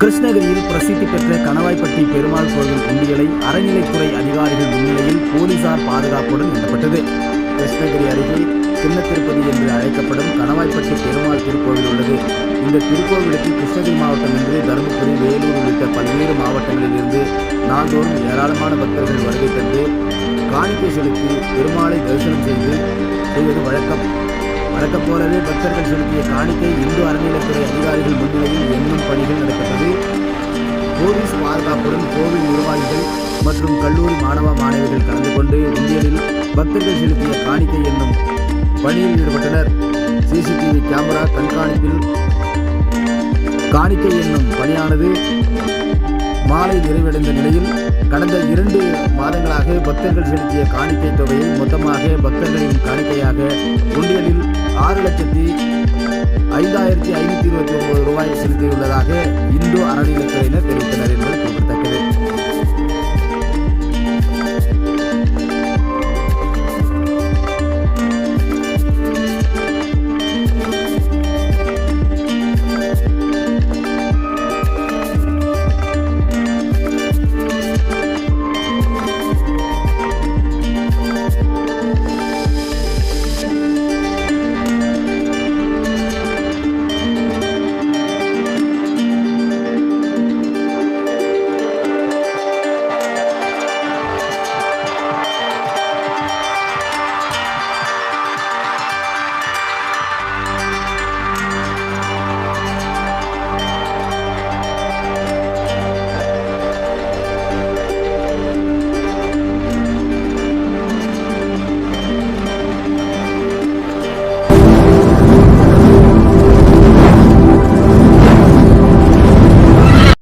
கிருஷ்ணகிரியில் பிரசித்தி பெற்ற கணவாய்ப்பட்டி பெருமாள் கோவில் உண்டியலை அறநிலைத்துறை அதிகாரிகள் முன்னிலையில் போலீசார் பாதுகாப்புடன் எண்ணப்பட்டது. கிருஷ்ணகிரி அருகே சின்ன திருப்பதி என்று அழைக்கப்படும் கணவாய்ப்பட்டி பெருமாள் திருக்கோவில் உள்ளது. இந்த திருக்கோவிலுக்கு கிருஷ்ணகிரி மாவட்டம் என்று தருமபுரி, வேலூர் உள்ளிட்ட பல்வேறு மாவட்டங்களில் இருந்து நாள்தோறும் ஏராளமான பக்தர்கள் வருகை தந்து காணிக்கை செலுத்தி பெருமாளை தரிசனம் செய்வது வழக்கம். வழக்கம் போலவே பக்தர்கள் செலுத்திய காணிக்கை இந்து அறநிலைத்துறை அதிகாரிகள் முன்னிலையில் எண்ணும் பணிகள் நடைபெற்றது. போலீஸ் பாதுகாப்புடன் கோவில் நிர்வாகிகள் மற்றும் கல்லூரி மாணவ மாணவிகள் கலந்து கொண்டு உண்டியலில் பக்தர்கள் செலுத்திய காணிக்கை என்னும் பணியில் ஈடுபட்டனர். சிசிடிவி கேமரா கண்காணிப்பில் காணிக்கை என்னும் பணியானது மாலை நிறைவடைந்த நிலையில் கடந்த 2 மாதங்களாக பக்தர்கள் செலுத்திய காணிக்கை தொகையை மொத்தமாக பக்தர்களின் காணிக்கையாக உண்டியலில் 6,05,529 ரூபாய் செலுத்தியுள்ளதாக இந்து அறநிலைத்துறையினர் தெரிவித்தனர் என்பது குறிப்பிடத்தக்கது.